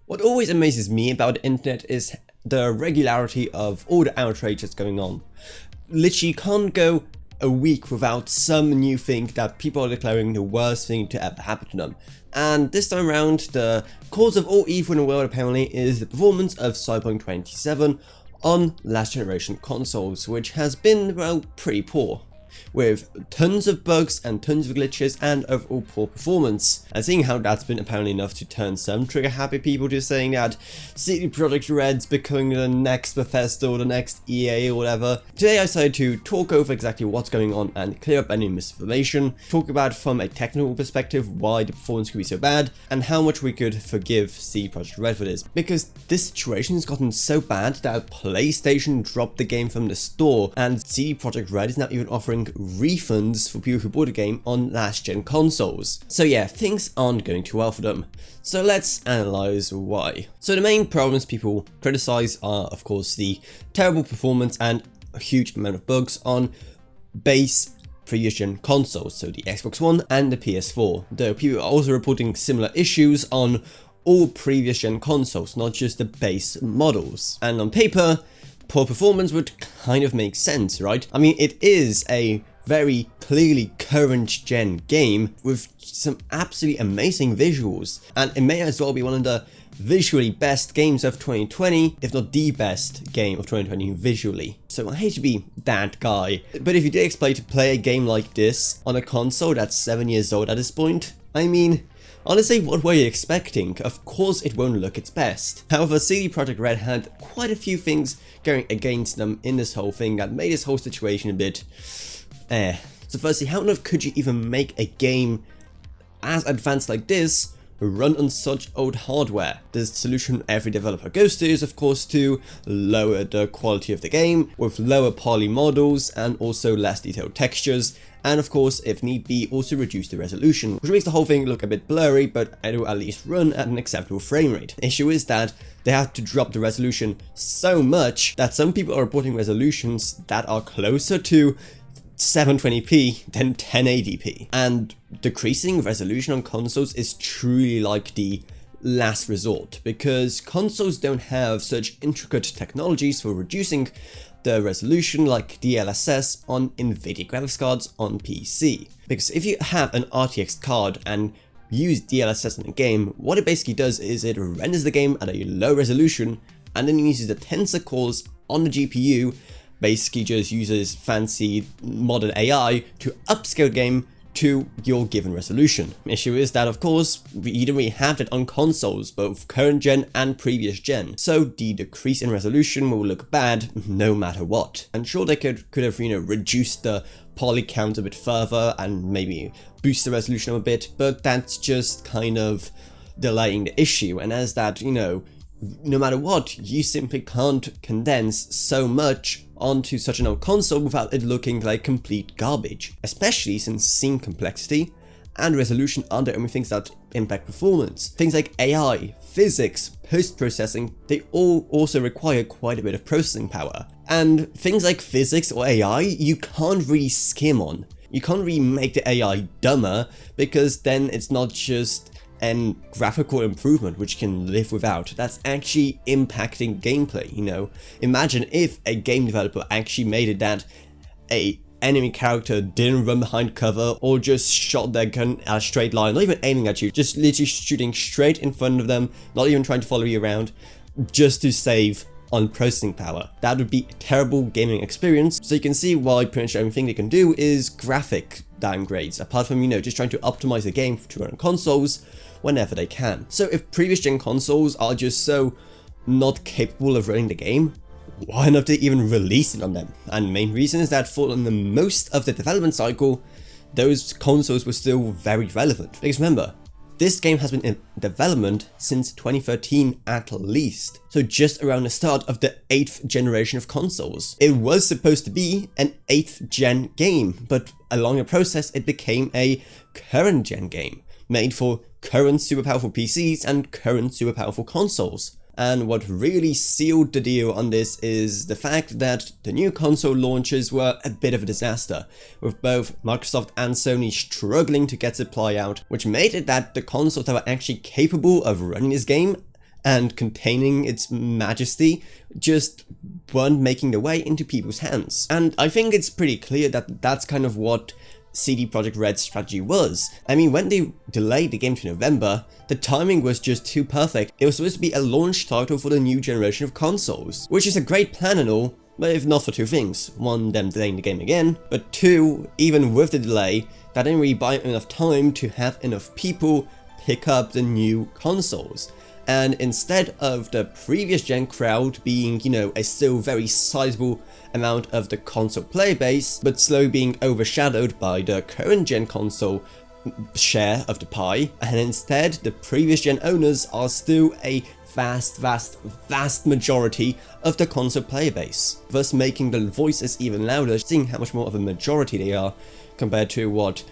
What always amazes me about the internet is the regularity of all the outrage that's going on. Literally can't go a week without some new thing that people are declaring the worst thing to ever happen to them. And this time around, the cause of all evil in the world apparently is the performance of Cyberpunk 2077 on last generation consoles, which has been, well, pretty poor, with tons of bugs and tons of glitches and overall poor performance. And seeing how that's been apparently enough to turn some trigger happy people to saying that CD Projekt Red's becoming the next Bethesda or the next EA or whatever, today I decided to talk over exactly what's going on and clear up any misinformation, talk about from a technical perspective why the performance could be so bad and how much we could forgive CD Projekt Red for this, because this situation has gotten so bad that PlayStation dropped the game from the store and CD Projekt Red is now even offering refunds for people who bought the game on last gen consoles. So yeah, things aren't going too well for them. So let's analyze why. So the main problems people criticize are of course the terrible performance and a huge amount of bugs on base previous gen consoles, so the Xbox One and the PS4, though people are also reporting similar issues on all previous gen consoles, not just the base models. And on paper, poor performance would kind of make sense, right? I mean, it is a very clearly current gen game with some absolutely amazing visuals, and it may as well be one of the visually best games of 2020, if not the best game of 2020 visually. So I hate to be that guy, but if you did expect to play a game like this on a console that's 7 years old at this point, I mean, honestly, what were you expecting? Of course it won't look its best. However, CD Projekt Red had quite a few things going against them in this whole thing that made this whole situation a bit So firstly, how on earth could you even make a game as advanced like this run on such old hardware? The solution every developer goes to is of course to lower the quality of the game with lower poly models and also less detailed textures, and of course if need be also reduce the resolution, which makes the whole thing look a bit blurry but it will at least run at an acceptable frame rate. The issue is that they have to drop the resolution so much that some people are reporting resolutions that are closer to 720p than 1080p, and decreasing resolution on consoles is truly like the last resort, because consoles don't have such intricate technologies for reducing the resolution like DLSS on Nvidia graphics cards on PC. Because if you have an RTX card and use DLSS in a game, what it basically does is it renders the game at a low resolution and then uses the tensor cores on the GPU, basically just uses fancy modern AI to upscale the game to your given resolution. The issue is that of course you don't really have that on consoles, both current gen and previous gen, so the decrease in resolution will look bad no matter what. And sure, they could have reduced the poly count a bit further and maybe boost the resolution a bit, but that's just kind of delaying the issue, and as that, no matter what, you simply can't condense so much onto such an old console without it looking like complete garbage, especially since scene complexity and resolution are the only things that impact performance. Things like AI, physics, post-processing, they all also require quite a bit of processing power. And things like physics or AI, you can't really skim on. You can't really make the AI dumber, because then it's not just and graphical improvement which can live without, that's actually impacting gameplay. Imagine if a game developer actually made it that a enemy character didn't run behind cover or just shot their gun at a straight line, not even aiming at you, just literally shooting straight in front of them, not even trying to follow you around, just to save on processing power. That would be a terrible gaming experience. So you can see why pretty much everything they can do is graphic downgrades, apart from just trying to optimize the game to run on consoles whenever they can. So if previous gen consoles are just so not capable of running the game, why not they even release it on them? And the main reason is that for the most of the development cycle, those consoles were still very relevant. Because remember, this game has been in development since 2013 at least, so just around the start of the 8th generation of consoles. It was supposed to be an 8th gen game, but along the process it became a current gen game, made for current super powerful PCs and current super powerful consoles. And what really sealed the deal on this is the fact that the new console launches were a bit of a disaster, with both Microsoft and Sony struggling to get supply out, which made it that the consoles that were actually capable of running this game and containing its majesty just weren't making their way into people's hands. And I think it's pretty clear that that's kind of what CD Projekt Red's strategy was. I mean, when they delayed the game to November, the timing was just too perfect. It was supposed to be a launch title for the new generation of consoles, which is a great plan and all, but if not for two things. One, them delaying the game again, but two, even with the delay, that didn't really buy enough time to have enough people pick up the new consoles. And instead of the previous gen crowd being, you know, a still very sizable amount of the console player base, but slowly being overshadowed by the current gen console share of the pie, and instead the previous gen owners are still a vast majority of the console player base, thus making the voices even louder, seeing how much more of a majority they are compared to what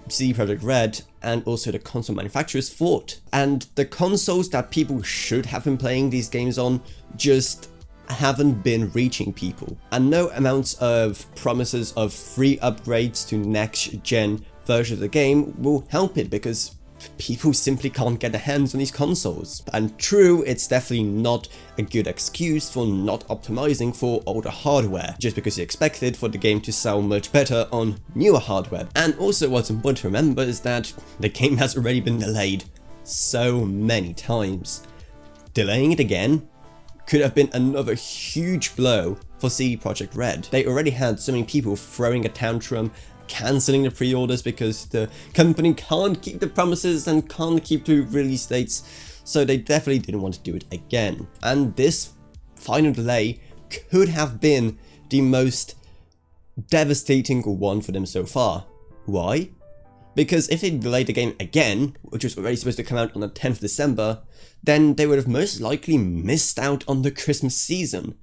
CD Projekt Red and also the console manufacturers thought. And the consoles that people should have been playing these games on just haven't been reaching people, and no amounts of promises of free upgrades to next gen versions of the game will help it, because people simply can't get their hands on these consoles. And true, it's definitely not a good excuse for not optimizing for older hardware, just because you expected for the game to sell much better on newer hardware. And also what's important to remember is that the game has already been delayed so many times. Delaying it again could have been another huge blow for CD Projekt Red. They already had so many people throwing a tantrum, cancelling the pre-orders because the company can't keep the promises and can't keep the release dates, so they definitely didn't want to do it again. And this final delay could have been the most devastating one for them so far. Why? Because if they delayed the game again, which was already supposed to come out on the 10th of December, then they would have most likely missed out on the Christmas season.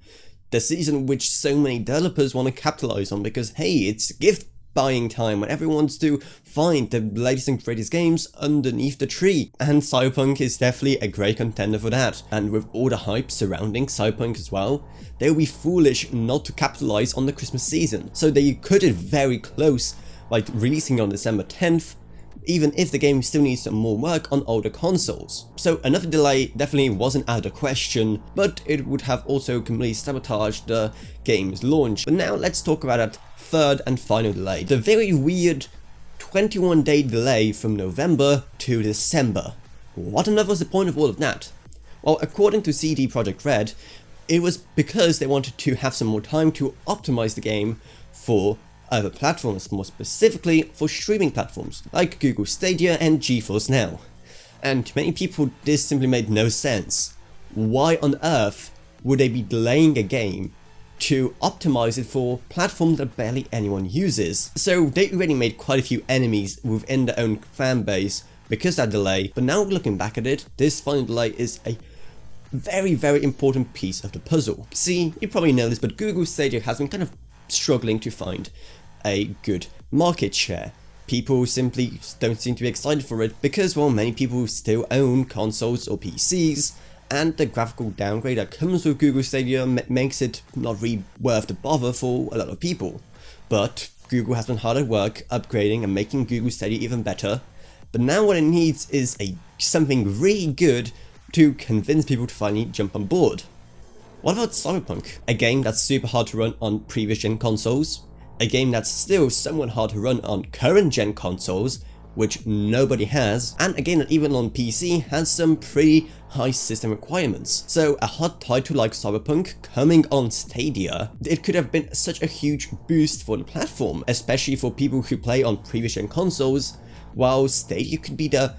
The season which so many developers want to capitalize on, because hey, it's gift buying time when everyone wants to find the latest and greatest games underneath the tree, and Cyberpunk is definitely a great contender for that. And with all the hype surrounding Cyberpunk as well, they would be foolish not to capitalize on the Christmas season. So they cut it very close, like releasing on December 10th, even if the game still needs some more work on older consoles. So another delay definitely wasn't out of the question, but it would have also completely sabotaged the game's launch. But now let's talk about that third and final delay. The very weird 21-day delay from November to December. What on earth was the point of all of that? Well, according to CD Projekt Red, it was because they wanted to have some more time to optimize the game for other platforms, more specifically for streaming platforms like Google Stadia and GeForce Now. And to many people this simply made no sense. Why on earth would they be delaying a game to optimize it for platforms that barely anyone uses? So they already made quite a few enemies within their own fan base because of that delay, but now looking back at it, this final delay is a very important piece of the puzzle. See, you probably know this, but Google Stadia has been kind of struggling to find a good market share. People simply don't seem to be excited for it because, well, many people still own consoles or PCs, and the graphical downgrade that comes with Google Stadia makes it not really worth the bother for a lot of people. But Google has been hard at work upgrading and making Google Stadia even better, but now what it needs is something really good to convince people to finally jump on board. What about Cyberpunk? A game that's super hard to run on previous gen consoles, a game that's still somewhat hard to run on current gen consoles, which nobody has, and a game that even on PC has some pretty high system requirements. So a hot title like Cyberpunk coming on Stadia, it could have been such a huge boost for the platform, especially for people who play on previous gen consoles, while Stadia could be the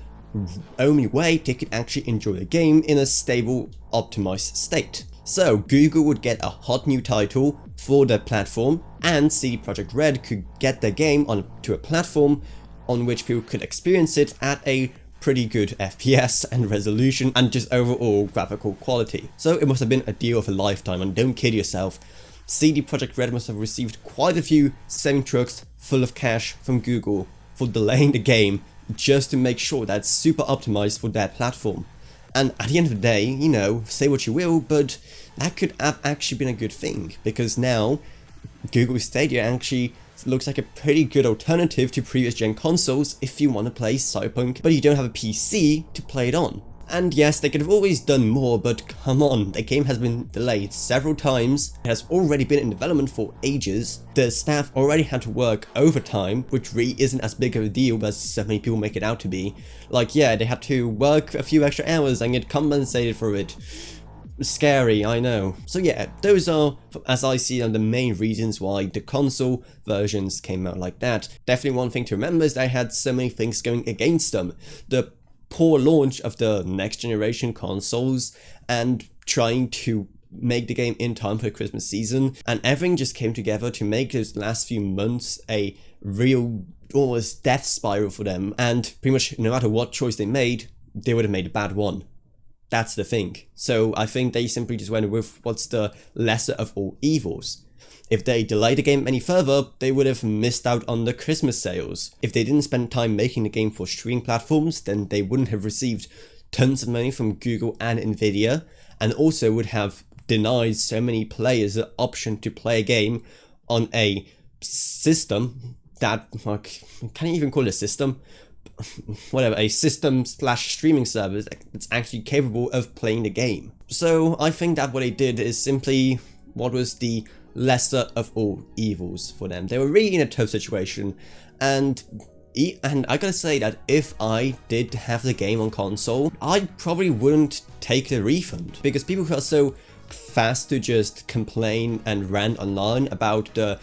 only way they could actually enjoy the game in a stable, optimized state. So Google would get a hot new title for their platform, and CD Projekt Red could get their game onto a platform on which people could experience it at a pretty good FPS and resolution and just overall graphical quality. So it must have been a deal of a lifetime, and don't kid yourself, CD Projekt Red must have received quite a few semi-trucks full of cash from Google for delaying the game just to make sure that it's super optimized for their platform. And at the end of the day, you know, say what you will, but that could have actually been a good thing, because now Google Stadia actually looks like a pretty good alternative to previous gen consoles if you want to play Cyberpunk but you don't have a PC to play it on. And yes, they could have always done more, but come on, the game has been delayed several times, it has already been in development for ages, the staff already had to work overtime, which really isn't as big of a deal as so many people make it out to be. Like, yeah, they had to work a few extra hours and get compensated for it. Scary, I know. So yeah, those are, as I see them, the main reasons why the console versions came out like that. Definitely one thing to remember is they had so many things going against them. The poor launch of the next generation consoles and trying to make the game in time for the Christmas season, and everything just came together to make those last few months a real almost death spiral for them, and pretty much no matter what choice they made, they would have made a bad one. That's the thing. So I think they simply just went with what's the lesser of all evils. If they delayed the game any further, they would have missed out on the Christmas sales. If they didn't spend time making the game for streaming platforms, then they wouldn't have received tons of money from Google and Nvidia, and also would have denied so many players the option to play a game on a system that, like, can you even call it a system? Whatever, a system/streaming service that's actually capable of playing the game. So I think that what they did is simply what was the lesser of all evils for them. They were really in a tough situation, and I gotta say that if I did have the game on console, I probably wouldn't take the refund, because people who are so fast to just complain and rant online about the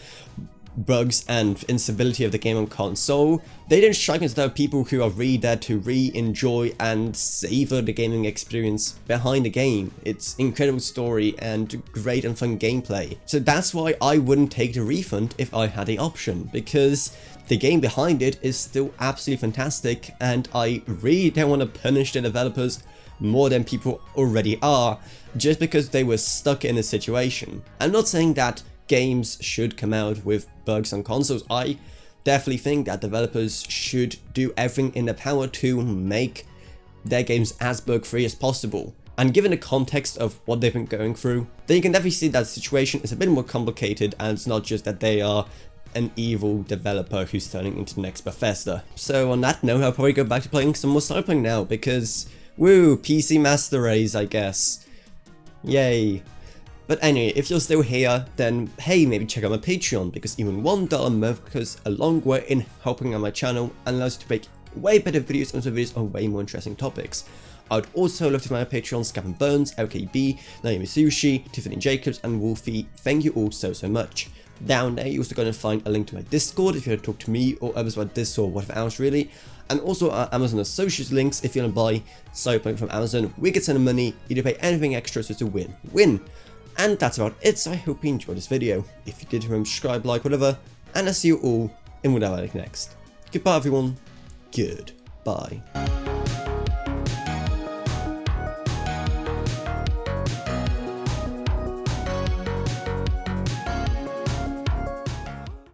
bugs and instability of the game on console, they don't strike me as the people who are really there to re-enjoy and savor the gaming experience behind the game. It's incredible story and great and fun gameplay. So that's why I wouldn't take the refund if I had the option, because the game behind it is still absolutely fantastic, and I really don't want to punish the developers more than people already are, just because they were stuck in a situation. I'm not saying that games should come out with bugs on consoles. I definitely think that developers should do everything in their power to make their games as bug-free as possible. And given the context of what they've been going through, then you can definitely see that the situation is a bit more complicated, and it's not just that they are an evil developer who's turning into the next Bethesda. So on that note, I'll probably go back to playing some more Cyberpunk now, because, woo, PC Master Race, I guess. Yay. But anyway, if you're still here, then hey, maybe check out my Patreon, because even $1 a month goes a long way in helping out my channel and allows you to make way better videos and some videos on way more interesting topics. I would also love to find my Patreons, Gavin Burns, LKB, Naomi Sushi, Tiffany Jacobs, and Wolfie. Thank you all so much. Down there, you're also going to find a link to my Discord if you want to talk to me or others about this or whatever else really. And also our Amazon Associates links if you want to buy Cyberpunk from Amazon. We get send money, you don't pay anything extra, so it's a win-win. And that's about it, so I hope you enjoyed this video. If you did, remember to subscribe, like, whatever, and I'll see you all in whatever I like next. Goodbye everyone, goodbye.